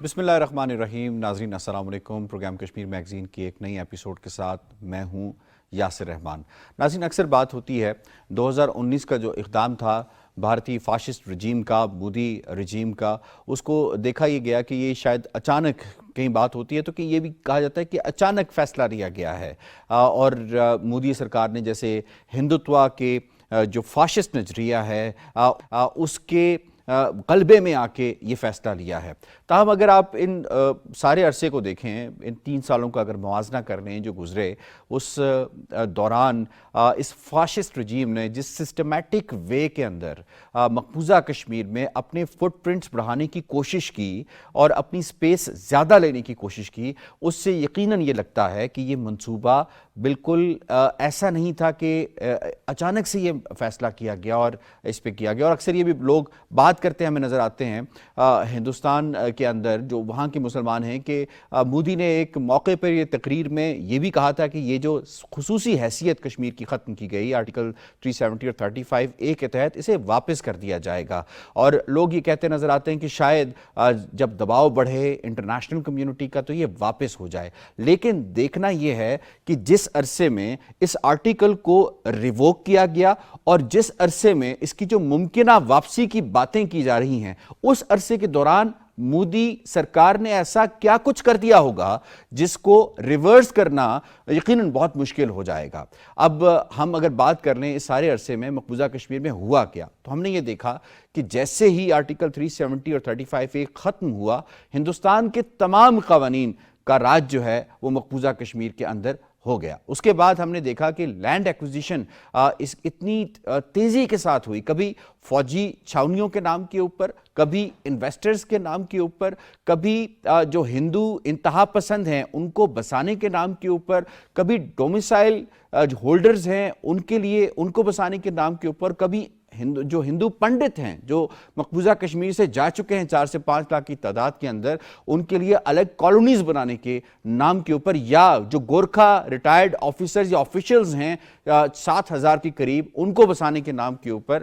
بسم اللہ الرحمن الرحیم. ناظرین السلام علیکم. پروگرام کشمیر میگزین کی ایک نئی ایپیسوڈ کے ساتھ میں ہوں یاسر رحمان. ناظرین اکثر بات ہوتی ہے 2019 کا جو اقدام تھا بھارتی فاشسٹ رجیم کا، مودی رجیم کا، اس کو دیکھا یہ گیا کہ یہ شاید اچانک کہیں بات ہوتی ہے تو کہ یہ بھی کہا جاتا ہے کہ اچانک فیصلہ لیا گیا ہے، اور مودی سرکار نے جیسے ہندوتوا کے جو فاشسٹ نظریہ ہے اس کے غلبے میں آ کے یہ فیصلہ لیا ہے. تاہم اگر آپ ان سارے عرصے کو دیکھیں، ان 3 سالوں کا اگر موازنہ کر لیں جو گزرے، اس دوران اس فاشسٹ رجیم نے جس سسٹمیٹک وے کے اندر مقبوضہ کشمیر میں اپنے فٹ پرنٹس بڑھانے کی کوشش کی اور اپنی سپیس زیادہ لینے کی کوشش کی، اس سے یقیناً یہ لگتا ہے کہ یہ منصوبہ بالکل ایسا نہیں تھا کہ اچانک سے یہ فیصلہ کیا گیا اور اس پہ کیا گیا. اور اکثر یہ بھی لوگ بات کرتے ہیں، ہمیں نظر آتے ہیں ہندوستان کے اندر جو وہاں کے مسلمان ہیں، کہ مودی نے ایک موقع پر یہ تقریر میں یہ بھی کہا تھا کہ یہ جو خصوصی حیثیت کشمیر کی ختم کی گئی آرٹیکل 370 اور 35A کے تحت، اسے واپس کر دیا جائے گا. اور لوگ یہ کہتے نظر آتے ہیں کہ شاید جب دباؤ بڑھے انٹرنیشنل کمیونٹی کا تو یہ واپس ہو جائے. لیکن دیکھنا یہ ہے کہ جس عرصے میں اس آرٹیکل کو ریووک کیا گیا اور جس عرصے میں اس کی جو ممکنہ واپسی کی باتیں کی جا رہی ہیں، اس عرصے کے دوران مودی سرکار نے ایسا کیا کچھ کر دیا ہوگا جس کو ریورس کرنا یقیناً بہت مشکل ہو جائے گا. اب ہم اگر بات کر لیں اس سارے عرصے میں مقبوضہ کشمیر میں ہوا کیا، تو ہم نے یہ دیکھا کہ جیسے ہی آرٹیکل 370 اور 35A ختم ہوا، ہندوستان کے تمام قوانین کا راج جو ہے وہ مقبوضہ کشمیر کے اندر ہو گیا. اس کے بعد ہم نے دیکھا کہ لینڈ ایکوزیشن اتنی تیزی کے ساتھ ہوئی، کبھی فوجی چھاونیوں کے نام کے اوپر، کبھی انویسٹرز کے نام کے اوپر، کبھی جو ہندو انتہا پسند ہیں ان کو بسانے کے نام کے اوپر، کبھی ڈومیسائل ہولڈرز ہیں ان کے لیے ان کو بسانے کے نام کے اوپر، کبھی جو ہندو پنڈت ہیں جو مقبوضہ کشمیر سے جا چکے ہیں 4 سے 5 لاکھ کی تعداد کے اندر، ان کے لیے الگ کالونیز بنانے کے نام کے اوپر، یا جو گورکھا ریٹائرڈ آفیسرز یا آفیشلز ہیں 7,000 کے قریب، ان کو بسانے کے نام کے اوپر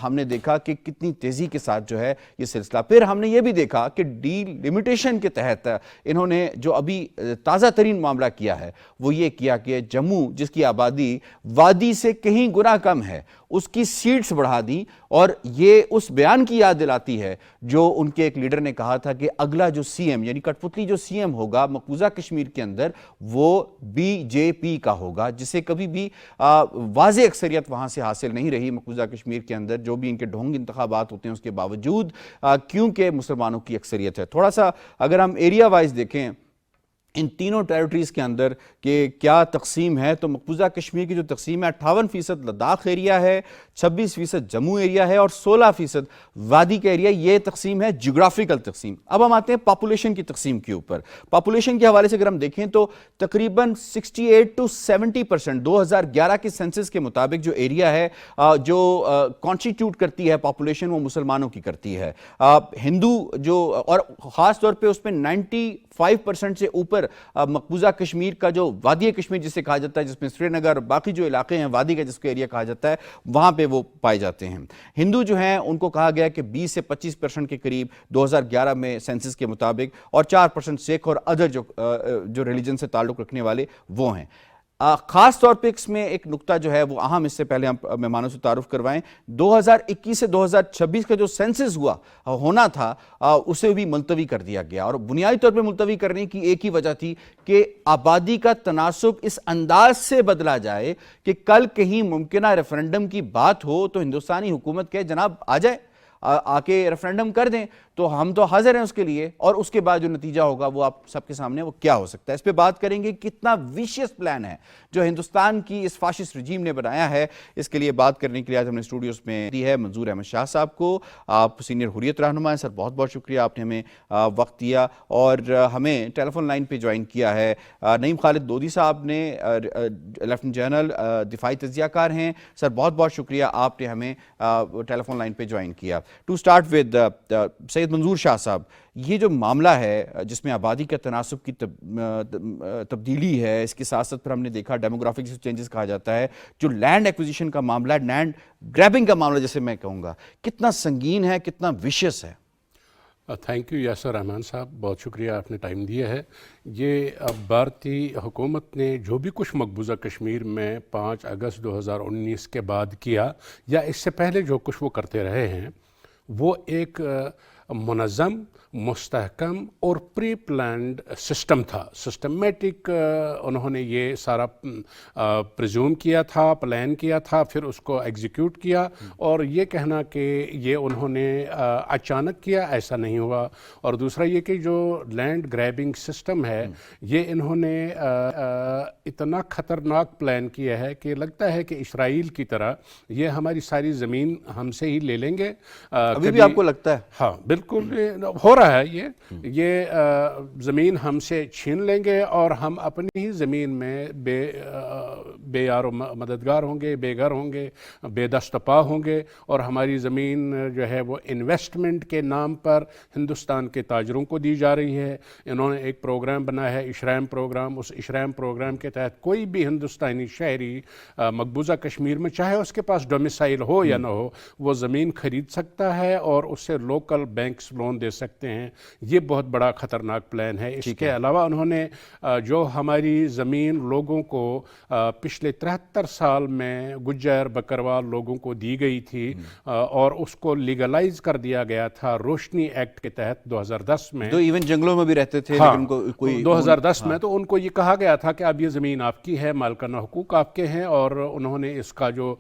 ہم نے دیکھا کہ کتنی تیزی کے ساتھ جو ہے یہ سلسلہ. پھر ہم نے یہ بھی دیکھا کہ ڈی لمیٹیشن کے تحت انہوں نے جو ابھی تازہ ترین معاملہ کیا ہے وہ یہ کیا کہ جموں، جس کی آبادی وادی سے کہیں گنا کم ہے، اس کی سیٹس بڑھا دی. اور یہ اس بیان کی یاد دلاتی ہے جو ان کے ایک لیڈر نے کہا تھا کہ اگلا جو سی ایم یعنی کٹ پتلی جو سی ایم ہوگا مقبوضہ کشمیر کے اندر، وہ BJP کا ہوگا، جسے کبھی بھی واضح اکثریت وہاں سے حاصل نہیں رہی مقبوضہ کشمیر کے اندر، جو بھی ان کے ڈھونگ انتخابات ہوتے ہیں اس کے باوجود، کیونکہ مسلمانوں کی اکثریت ہے. تھوڑا سا اگر ہم ایریا وائز دیکھیں ان تینوں ٹیریٹریز کے اندر کہ کیا تقسیم ہے، تو مقبوضہ کشمیر کی جو تقسیم ہے 58% لداخ ایریا ہے، 26% جموں ایریا ہے اور 16% وادی کا ایریا. یہ تقسیم ہے جغرافیکل تقسیم. اب ہم آتے ہیں پاپولیشن کی تقسیم کے اوپر. پاپولیشن کے حوالے سے اگر ہم دیکھیں تو تقریباً 68 to 70% 2011 کے سینسس کے مطابق جو ایریا ہے جو کانسٹیٹیوٹ کرتی ہے پاپولیشن، وہ مسلمانوں کی کرتی ہے. ہندو جو، اور خاص طور پہ اس میں 95% سے اوپر مقبوضہ کشمیر کا جو وادی کشمیر جسے کہا جاتا ہے، جس میں سری نگر اور باقی جو علاقے ہیں وادی کا جس کو ایریا کہا جاتا ہے، وہاں پہ وہ پائے جاتے ہیں. ہندو جو ہیں ان کو کہا گیا کہ 20 سے 25% کے قریب 2011 میں سینسس کے مطابق، اور 4% سکھ اور ادر جو ریلیجن سے تعلق رکھنے والے وہ ہیں. خاص طور پہ اس میں ایک نقطہ جو ہے وہ اہم، اس سے پہلے ہم مہمانوں سے تعارف کروائیں، 2021 سے 2026 کا جو سینسس ہونا تھا اسے بھی ملتوی کر دیا گیا. اور بنیادی طور پہ ملتوی کرنے کی ایک ہی وجہ تھی کہ آبادی کا تناسب اس انداز سے بدلا جائے کہ کل کہیں ممکنہ ریفرنڈم کی بات ہو تو ہندوستانی حکومت کہے جناب آ جائے، آ کے ریفرنڈم کر دیں تو ہم تو حاضر ہیں اس کے لیے، اور اس کے بعد جو نتیجہ ہوگا وہ آپ سب کے سامنے وہ کیا ہو سکتا ہے. اس پہ بات کریں گے کتنا ویشیس پلان ہے جو ہندوستان کی اس فاشسٹ رجیم نے بنایا ہے. اس کے لیے بات کرنے کے لیے آج ہم نے اسٹوڈیوز میں دی ہے منظور احمد شاہ صاحب کو. آپ سینئر حریت رہنما ہیں سر، بہت بہت شکریہ آپ نے ہمیں وقت دیا، اور ہمیں ٹیلی فون لائن پہ جوائن کیا ہے نعیم خالد لودھی صاحب نے، لیفٹنٹ جنرل دفاعی تجزیہ کار ہیں. سر بہت بہت شکریہ آپ نے ہمیں ٹیلی فون لائن پہ جوائن کیا. ٹو سٹارٹ ود سید منظور شاہ صاحب، یہ جو معاملہ ہے جس میں آبادی کا تناسب کی تبدیلی ہے، اس کی سیاست پر ہم نے دیکھا ڈیموگرافک چینجز کہا جاتا ہے، جو لینڈ ایکوزیشن کا معاملہ ہے، لینڈ گریبنگ کا معاملہ جیسے میں کہوں گا، کتنا سنگین ہے، کتنا ویشیس ہے؟ تھینک یو یاسر رحمان صاحب، بہت شکریہ، آپ نے ٹائم دیا ہے۔ یہ بھارتی حکومت نے جو بھی کچھ مقبوضہ کشمیر میں 5 اگست 2019 کے بعد کیا یا اس سے پہلے جو کچھ وہ کرتے رہے ہیں، وہ ایک منظم، مستحکم اور پری پلانڈ سسٹم تھا، سسٹمیٹک۔ انہوں نے یہ سارا پریزیوم کیا تھا، پلان کیا تھا، پھر اس کو ایگزیکیوٹ کیا، اور یہ کہنا کہ یہ انہوں نے اچانک کیا، ایسا نہیں ہوا۔ اور دوسرا یہ کہ جو لینڈ گریبنگ سسٹم ہے، یہ انہوں نے اتنا خطرناک پلان کیا ہے کہ لگتا ہے کہ اسرائیل کی طرح یہ ہماری ساری زمین ہم سے ہی لے لیں گے۔ ابھی بھی آپ کو لگتا ہے؟ ہاں بالکل ہو رہا ہے یہ زمین ہم سے چھین لیں گے، اور ہم اپنی ہی زمین میں بے یار و مددگار ہوں گے، بے گھر ہوں گے، بے دست پا ہوں گے، اور ہماری زمین جو ہے وہ انویسٹمنٹ کے نام پر ہندوستان کے تاجروں کو دی جا رہی ہے۔ انہوں نے ایک پروگرام بنایا ہے، اشرام پروگرام۔ اس اشرام پروگرام کے تحت کوئی بھی ہندوستانی شہری مقبوضہ کشمیر میں، چاہے اس کے پاس ڈومیسائل ہو یا نہ ہو، وہ زمین خرید سکتا ہے اور اس سے لوکل بینکس لون دے سکتے ہیں۔ یہ بہت بڑا خطرناک پلان ہے۔ اس کے علاوہ انہوں نے جو ہماری زمین لوگوں کو پچھلے 73 سال میں گجر بکروال لوگوں کو دی گئی تھی، اور اس کو لیگلائز کر دیا گیا تھا روشنی ایکٹ کے تحت 2010 میں، جو ایون جنگلوں میں بھی رہتے تھے، ہاں، لیکن کوئی 2010 میں تو ان کو یہ کہا گیا تھا کہ اب یہ زمین آپ کی ہے، مالکانہ حقوق آپ کے ہیں، اور انہوں نے اس کا جو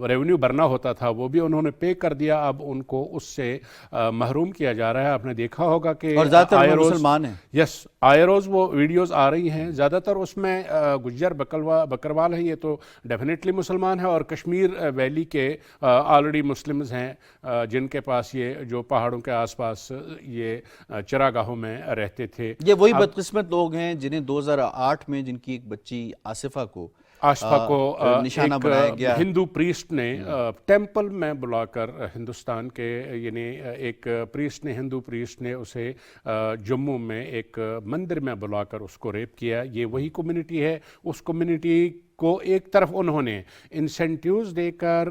ریونیو بھرنا ہوتا تھا وہ بھی انہوں نے پے کر دیا۔ اب ان کو اس سے محروم کیا جا رہا ہے۔ آپ نے دیکھا ہوگا کہ اور زیادہ تر مسلمان ہیں۔ یس، آئے روز وہ ویڈیوز آ رہی ہیں، زیادہ تر اس میں گجر بکروال ہیں، یہ تو ڈیفینیٹلی مسلمان ہیں، اور کشمیر ویلی کے آلریڈی مسلمز ہیں جن کے پاس یہ جو پہاڑوں کے آس پاس یہ چراگاہوں میں رہتے تھے۔ یہ وہی بدقسمت لوگ ہیں جنہیں 2008 میں جن کی ایک بچی آصفہ کو نشانہ بنایا گیا، ہندو پریسٹ نے ٹیمپل میں بلا کر ہندوستان کے، یعنی ایک پریسٹ نے، ہندو پریسٹ نے اسے جموں میں ایک مندر میں بلا کر اس کو ریپ کیا۔ یہ وہی کمیونٹی ہے۔ اس کمیونٹی کو ایک طرف انہوں نے انسینٹیوز دے کر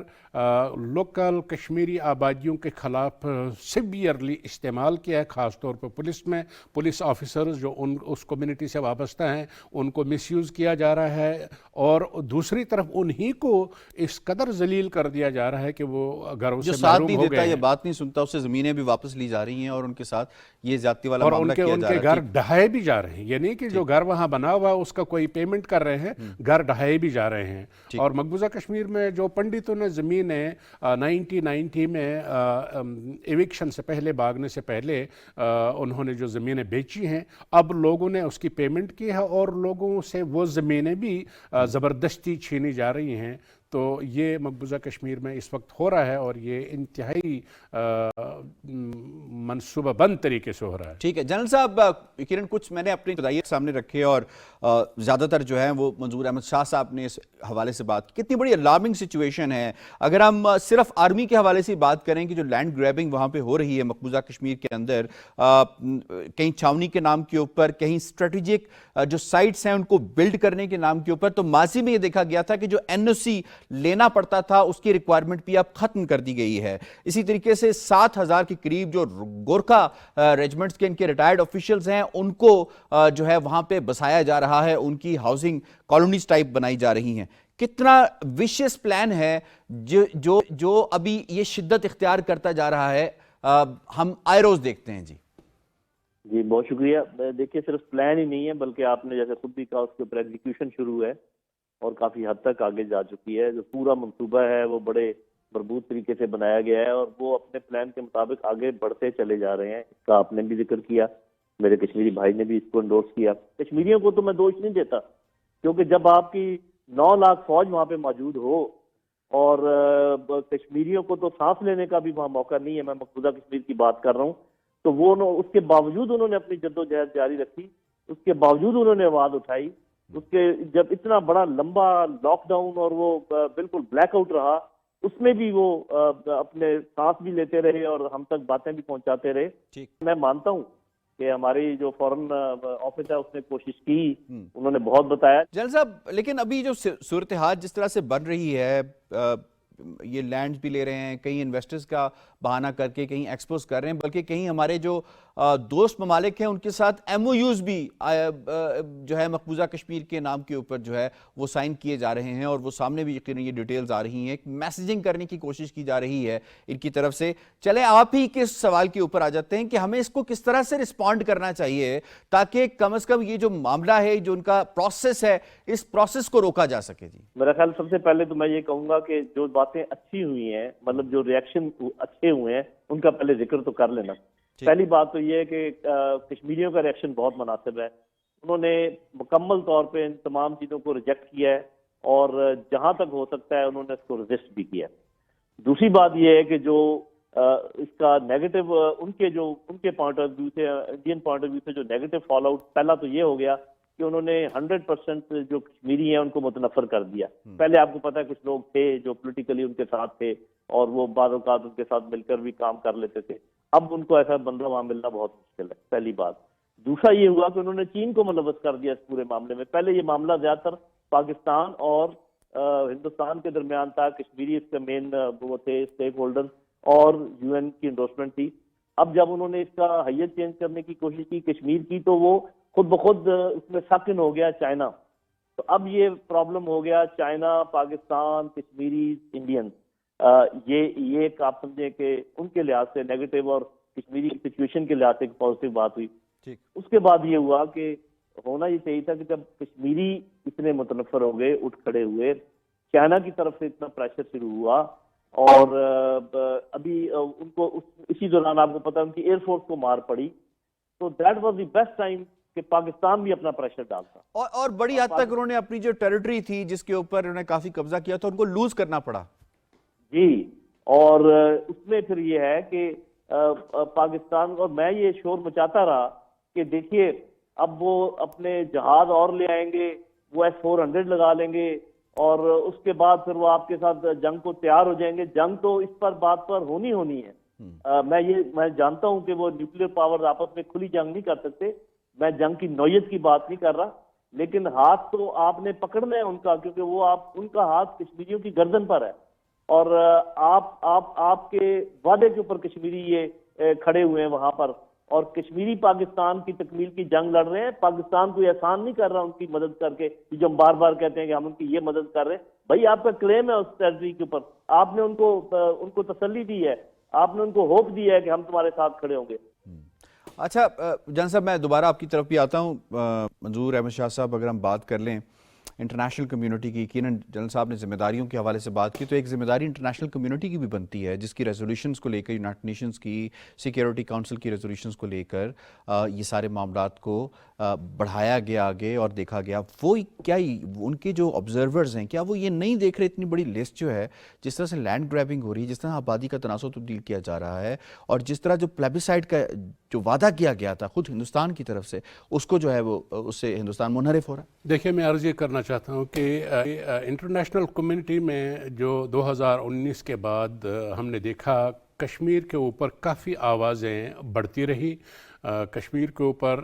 لوکل کشمیری آبادیوں کے خلاف سیویئرلی استعمال کیا ہے، خاص طور پر پولیس میں، پولیس آفیسرز جو اس کمیونٹی سے وابستہ ہیں ان کو مس یوز کیا جا رہا ہے، اور دوسری طرف انہی کو اس قدر ذلیل کر دیا جا رہا ہے کہ وہ گھروں سے محروم ہو گئے ہیں، یہ بات نہیں سنتا، اسے زمینیں بھی واپس لی جا رہی ہیں، اور ان کے ساتھ یہ زیادتی والا معاملہ کیا جا رہا ہے، اور ان کے گھر ڈھائے بھی جا رہے ہیں، یعنی کہ جو گھر وہاں بنا ہوا اس کا کوئی پیمنٹ کر رہے ہیں، گھر ڈھائے بھی جا رہے ہیں۔ اور مقبوضہ کشمیر میں جو پنڈتوں نے زمینیں 1990 میں ایوکشن سے پہلے، بھاگنے سے پہلے انہوں نے جو زمینیں بیچی ہیں، اب لوگوں نے اس کی پیمنٹ کی ہے، اور لوگوں سے وہ زمینیں بھی زبردستی چھینی جا رہی ہیں۔ تو یہ مقبوضہ کشمیر میں اس وقت ہو رہا ہے، اور یہ انتہائی منصوبہ بند طریقے سے ہو رہا ہے۔ ٹھیک ہے جنرل صاحب، یقیناً کچھ میں نے اپنی خدائیت سامنے رکھے، اور زیادہ تر جو ہیں وہ منظور احمد شاہ صاحب نے اس حوالے سے بات کی۔ کتنی بڑی الارمنگ سچویشن ہے۔ اگر ہم صرف آرمی کے حوالے سے بات کریں کہ جو لینڈ گریبنگ وہاں پہ ہو رہی ہے مقبوضہ کشمیر کے اندر، کہیں چھاونی کے نام کے اوپر، کہیں اسٹریٹجک جو سائٹس ہیں ان کو بلڈ کرنے کے نام کے اوپر، تو ماضی میں یہ دیکھا گیا تھا کہ جو NOC لینا پڑتا تھا اس کی ریکوائرمنٹ بھی اب ختم کر دی گئی ہے۔ اسی طریقے سے 7,000 کے قریب جو گورکھا ریجمنٹس کے ان کے ریٹائرڈ آفیشلز ہیں ان کو جو ہے وہاں پہ بسایا جا رہا ہے، ان کی ہاؤسنگ کالونیز ٹائپ بنائی جا رہی ہیں۔ کتنا ویشیس پلان ہے جو ابھی یہ شدت اختیار کرتا جا رہا ہے، ہم آئے روز دیکھتے ہیں۔ جی بہت شکریہ۔ دیکھیے صرف پلان ہی نہیں ہے، بلکہ آپ نے جیسے خود بھی کہا اس کے اوپر ایگزیکیوشن شروع ہے، اور کافی حد تک آگے جا چکی ہے۔ جو پورا منصوبہ ہے وہ بڑے مربوط طریقے سے بنایا گیا ہے، اور وہ اپنے پلان کے مطابق آگے بڑھتے چلے جا رہے ہیں۔ اس کا آپ نے بھی ذکر کیا، میرے کشمیری بھائی نے بھی اس کو انڈورس کیا۔ کشمیریوں کو تو میں دوش نہیں دیتا، کیونکہ جب آپ کی 9 لاکھ فوج وہاں پہ موجود ہو، اور کشمیریوں کو تو سانس لینے کا بھی وہاں موقع نہیں ہے، میں مقبوضہ کشمیر کی بات کر رہا ہوں، تو وہ اس کے باوجود انہوں نے اپنی جدوجہد جاری رکھی، اس کے باوجود انہوں نے آواز اٹھائی۔ اس کے جب اتنا بڑا لمبا لاک ڈاؤن اور وہ بالکل بلیک آؤٹ رہا، اس میں بھی وہ اپنے سانس بھی لیتے رہے اور ہم تک باتیں بھی پہنچاتے رہے۔ میں مانتا ہوں کہ ہماری جو فورن آفس ہے اس نے کوشش کی، انہوں نے بہت بتایا۔ جنرل صاحب، لیکن ابھی جو صورتحال جس طرح سے بن رہی ہے، یہ لینڈز بھی لے رہے ہیں, کہیں انویسٹرز کا بہانہ کر کے کہیں ایکسپوز کر رہے ہیں, بلکہ کہیں ہمارے جو دوست ممالک ہیں ان کے ساتھ ایم او یوز بھی جو ہے مقبوضہ کشمیر کے نام کے اوپر جو ہے وہ سائن کیے جا رہے ہیں, اور وہ سامنے بھی یقیناً یہ ڈیٹیلز آ رہی ہیں. ایک میسیجنگ کرنے کی کوشش کی جا رہی ہے ان کی طرف سے. چلیں آپ ہی کس سوال کے اوپر آ جاتے ہیں کہ ہمیں اس کو کس طرح سے رسپونڈ کرنا چاہیے تاکہ کم از کم یہ جو معاملہ ہے, جو ان کا پروسیس ہے, اس پروسیس کو روکا جا سکے. جی میرا خیال سب سے پہلے تو میں یہ کہوں گا کہ جو باتیں اچھی ہوئی ہیں, مطلب جو ریئیکشن اچھے ہوئے ہیں, ان کا پہلے ذکر تو کر لینا. پہلی بات تو یہ ہے کہ کشمیریوں کا ریئیکشن بہت مناسب ہے. انہوں نے مکمل طور پہ ان تمام چیزوں کو ریجیکٹ کیا ہے, اور جہاں تک ہو سکتا ہے انہوں نے اس کو ریزسٹ بھی کیا. دوسری بات یہ ہے کہ جو اس کا نیگیٹو ان کے پوائنٹ آف ویو سے, انڈین پوائنٹ آف ویو سے جو نیگیٹو فال آؤٹ, پہلا تو یہ ہو گیا کہ انہوں نے 100% جو کشمیری ہیں ان کو متنفر کر دیا. پہلے آپ کو پتا ہے کچھ لوگ تھے جو پولیٹیکلی ان کے ساتھ تھے اور وہ بعض اوقات ان کے ساتھ مل کر بھی کام کر لیتے تھے. اب ان کو ایسا بندہ وہاں ملنا بہت مشکل ہے, پہلی بات. دوسرا یہ ہوا کہ انہوں نے چین کو ملوث کر دیا اس پورے معاملے میں. پہلے یہ معاملہ زیادہ تر پاکستان اور ہندوستان کے درمیان تھا. کشمیری اس کے مین وہ تھے اسٹیک ہولڈر, اور یو این کی انڈورسمنٹ تھی. اب جب انہوں نے اس کا حیت چینج کرنے کی کوشش کی کشمیر کی, تو وہ خود بخود اس میں ساکن ہو گیا چائنا. تو اب یہ پرابلم ہو گیا چائنا, پاکستان, کشمیری, انڈین. یہ ایک آپ سمجھیں کہ ان کے لحاظ سے نیگیٹو اور کشمیری سچویشن کے لحاظ سے ایک پازیٹیو بات ہوئی. اس کے بعد یہ ہوا کہ ہونا یہ چاہیے تھا کہ جب کشمیری اتنے متنفر ہو گئے, اٹھ کھڑے ہوئے, چائنا کی طرف سے اتنا پریشر شروع ہوا, اور ابھی ان کو اسی دوران آپ کو پتا ان کی ایئر فورس کو مار پڑی. تو that was the best time کہ پاکستان بھی اپنا پریشر ڈالتا. اور بڑی حد تک انہوں نے اپنی جو ٹیریٹری تھی جس کے اوپر انہوں نے کافی قبضہ کیا تھا ان کو لوز کرنا پڑا. جی, اور اس میں پھر یہ ہے کہ پاکستان, اور میں یہ شور مچاتا رہا کہ دیکھیے اب وہ اپنے جہاز اور لے آئیں گے, وہ S-400 لگا لیں گے, اور اس کے بعد پھر وہ آپ کے ساتھ جنگ کو تیار ہو جائیں گے. جنگ تو اس پر بات پر ہونی ہے. میں جانتا ہوں کہ وہ نیوکلیر پاور آپس میں کھلی جنگ نہیں کر سکتے. میں جنگ کی نوعیت کی بات نہیں کر رہا, لیکن ہاتھ تو آپ نے پکڑنا ہے ان کا, کیونکہ وہ ان کا ہاتھ کشمیریوں کی گردن پر ہے, اور آپ کے وعدے کے اوپر کشمیری یہ کھڑے ہوئے ہیں وہاں پر, اور کشمیری پاکستان کی تکمیل کی جنگ لڑ رہے ہیں. پاکستان کوئی احسان نہیں کر رہا ان کی مدد کر کے, جو ہم بار بار کہتے ہیں کہ ہم ان کی یہ مدد کر رہے ہیں. بھائی آپ کا کلیم ہے اس ٹیریٹری کے اوپر, آپ نے ان کو تسلی دی ہے, آپ نے ان کو ہوپ دی ہے کہ ہم تمہارے ساتھ کھڑے ہوں گے. اچھا جان صاحب, میں دوبارہ آپ کی طرف بھی آتا ہوں. منظور احمد شاہ صاحب, اگر ہم بات کر لیں انٹرنیشنل کمیونٹی کی, یقیناً جنرل صاحب نے ذمہ داریوں کے حوالے سے بات کی, تو ایک ذمہ داری انٹرنیشنل کمیونٹی کی بھی بنتی ہے جس کی ریزولوشنز کو لے کر, یونائٹڈ نیشنز کی سیکیورٹی کونسل کی ریزولوشنز کو لے کر یہ سارے معاملات کو بڑھایا گیا آگے اور دیکھا گیا. وہ کیا ان کے جو آبزرورز ہیں, کیا وہ یہ نہیں دیکھ رہے اتنی بڑی لسٹ جو ہے, جس طرح سے لینڈ گریبنگ ہو رہی ہے, جس طرح آبادی کا تناسب تبدیل کیا جا رہا ہے, اور جس طرح جو پلیبیسائڈ کا جو وعدہ کیا گیا تھا خود ہندوستان کی طرف سے, اس کو جو ہے وہ اس سے ہندوستان منحرف ہو رہا ہے؟ دیکھیے, میں عرض یہ کرنا چاہتا ہوں کہ انٹرنیشنل کمیونٹی میں جو 2019 کے بعد ہم نے دیکھا کشمیر کے اوپر کافی آوازیں بڑھتی رہی, کشمیر کے اوپر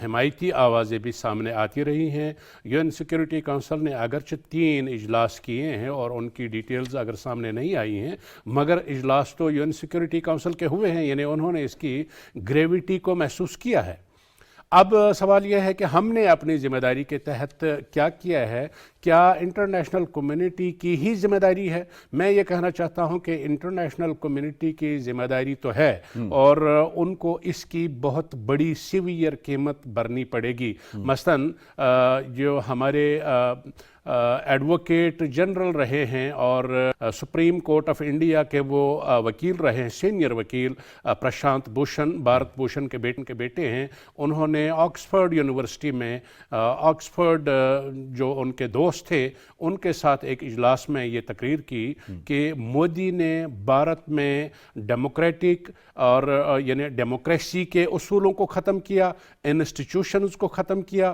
حمایتی آوازیں بھی سامنے آتی رہی ہیں. یو این سیکیورٹی کونسل نے اگرچہ 3 اجلاس کیے ہیں اور ان کی ڈیٹیلز اگر سامنے نہیں آئی ہیں, مگر اجلاس تو یو این سیکیورٹی کونسل کے ہوئے ہیں, یعنی انہوں نے اس کی گریویٹی کو محسوس کیا ہے. اب سوال یہ ہے کہ ہم نے اپنی ذمہ داری کے تحت کیا کیا ہے, کیا انٹرنیشنل کمیونٹی کی ہی ذمہ داری ہے؟ میں یہ کہنا چاہتا ہوں کہ انٹرنیشنل کمیونٹی کی ذمہ داری تو ہے, اور ان کو اس کی بہت بڑی سیویئر قیمت بھرنی پڑے گی. مثلاً جو ہمارے ایڈوکیٹ جنرل رہے ہیں اور سپریم کورٹ آف انڈیا کے وہ وکیل رہے ہیں, سینئر وکیل پرشانت بھوشن, بھارت بھوشن کے بیٹے ہیں, انہوں نے آکسفورڈ یونیورسٹی میں آکسفورڈ جو ان کے دوست تھے ان کے ساتھ ایک اجلاس میں یہ تقریر کی کہ مودی نے بھارت میں ڈیموکریٹک اور یعنی ڈیموکریسی کے اصولوں کو ختم کیا, انسٹیٹیوشنز کو ختم کیا,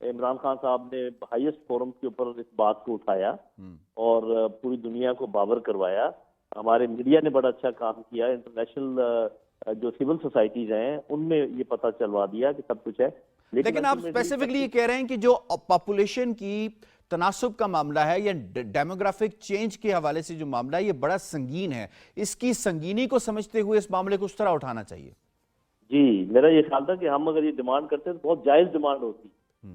عمران خان صاحب نے ہائیسٹ فورم کے اوپر اس بات کو اٹھایا اور پوری دنیا کو باور کروایا. ہمارے میڈیا نے بڑا اچھا کام کیا, انٹرنیشنل جو سول سوسائٹیز ہیں ان میں یہ پتہ چلوا دیا کہ سب کچھ ہے. لیکن آپ اسپیسیفکلی یہ کہہ رہے ہیں کہ جو پاپولیشن کی تناسب کا معاملہ ہے یا ڈیموگرافک چینج کے حوالے سے جو معاملہ ہے یہ بڑا سنگین ہے, اس کی سنگینی کو سمجھتے ہوئے اس معاملے کو اس طرح اٹھانا چاہیے. جی, میرا یہ خیال تھا کہ ہم اگر یہ ڈیمانڈ کرتے ہیں تو بہت جائز ڈیمانڈ ہوتی,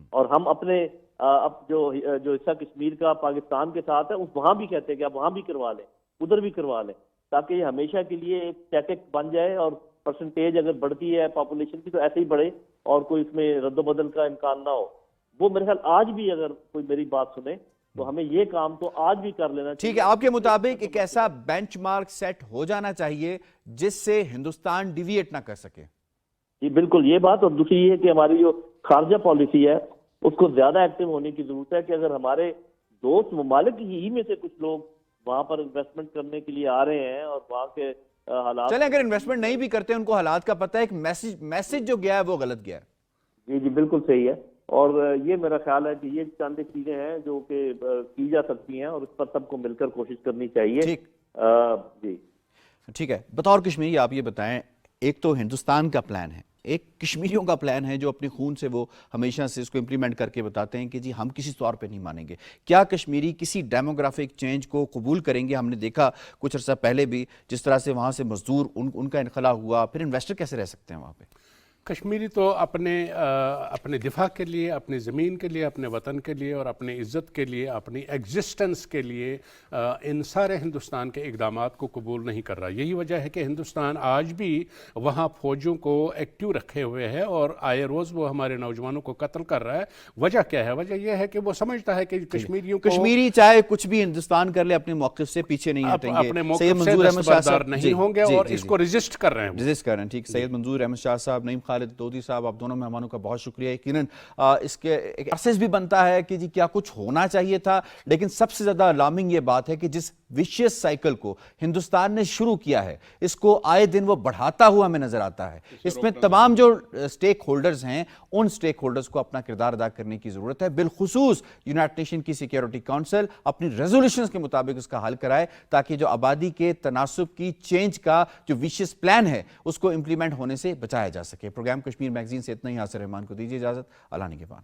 اور ہم اپنے اب جو حصہ کشمیر کا پاکستان کے ساتھ ہے وہاں بھی کہتے ہیں کہ آپ وہاں بھی کروا لیں, ادھر بھی کروا لیں, تاکہ یہ ہمیشہ کے لیے ایک اسٹیٹک بن جائے, اور پرسنٹیج اگر بڑھتی ہے پاپولیشن کی تو ایسے ہی بڑھے اور کوئی اس میں رد و بدل کا امکان نہ ہو. وہ میرے خیال آج بھی اگر کوئی میری بات سنے تو ہمیں یہ کام تو آج بھی کر لینا چاہیے. ٹھیک ہے, آپ کے مطابق ایک ایسا بینچ مارک سیٹ ہو جانا چاہیے جس سے ہندوستان ڈیویٹ نہ کر سکے. جی بالکل یہ بات, اور دوسری یہ ہے کہ ہماری جو خارجہ پالیسی ہے اس کو زیادہ ایکٹیو ہونے کی ضرورت ہے, کہ اگر ہمارے دوست ممالک ہی میں سے کچھ لوگ وہاں پر انویسٹمنٹ کرنے کے لیے آ رہے ہیں اور وہاں کے حالات, چلیں اگر انویسٹمنٹ نہیں بھی کرتے ان کو حالات کا پتہ ہے, ایک میسج جو گیا ہے وہ غلط گیا ہے. جی جی بالکل صحیح ہے, اور یہ میرا خیال ہے کہ یہ چند چیزیں ہیں جو کہ کی جا سکتی ہیں اور اس پر سب کو مل کر کوشش کرنی چاہیے. جی ٹھیک ہے, بطور کشمیری آپ یہ بتائیں, ایک تو ہندوستان کا پلان ہے, ایک کشمیریوں کا پلان ہے جو اپنے خون سے وہ ہمیشہ سے اس کو امپلیمنٹ کر کے بتاتے ہیں کہ جی ہم کسی طور پہ نہیں مانیں گے. کیا کشمیری کسی ڈیموگرافک چینج کو قبول کریں گے؟ ہم نے دیکھا کچھ عرصہ پہلے بھی جس طرح سے وہاں سے مزدور ان کا انخلا ہوا, پھر انویسٹر کیسے رہ سکتے ہیں وہاں پہ؟ کشمیری تو اپنے دفاع کے لیے, اپنی زمین کے لیے, اپنے وطن کے لیے اور اپنی عزت کے لیے, اپنی ایگزسٹنس کے لیے ان سارے ہندوستان کے اقدامات کو قبول نہیں کر رہا. یہی وجہ ہے کہ ہندوستان آج بھی وہاں فوجوں کو ایکٹیو رکھے ہوئے ہے اور آئے روز وہ ہمارے نوجوانوں کو قتل کر رہا ہے. وجہ کیا ہے؟ وجہ یہ ہے کہ وہ سمجھتا ہے کہ کشمیریوں کو, کشمیری چاہے کچھ بھی ہندوستان کر لے اپنے موقف سے پیچھے نہیں ہٹیں گے, اپنے موقف سے دستبردار نہیں ہوں گے اور اس کو ریزسٹ کر رہے ہیں. ٹھیک, سید منظور احمد شاہ صاحب, نعیم خالد دودھی صاحب, آپ دونوں مہمانوں کا بہت شکریہ. یقیناً اس کے ایک اسس بھی بنتا ہے کہ جی کیا کچھ ہونا چاہیے تھا, لیکن سب سے زیادہ الارمنگ یہ بات ہے کہ جس ویشیس سائیکل کو ہندوستان نے شروع کیا ہے اس کو آئے دن وہ بڑھاتا ہوا ہمیں نظر آتا ہے. اس میں تمام جو سٹیک ہولڈرز ہیں ان سٹیک ہولڈرز کو اپنا کردار ادا کرنے کی ضرورت ہے, بالخصوص یونائٹڈ نیشن کی سیکیورٹی کونسل اپنی ریزولوشنز کے مطابق اس کا حل کرائے, تاکہ جو آبادی کے تناسب کی چینج کا جو ویشیس پلان ہے اس کو امپلیمنٹ ہونے سے بچایا جا سکے. پروگرام کشمیر میگزین سے اتنا ہی. یاسر رحمان کو دیجیے اجازت. اللہ نگہبان.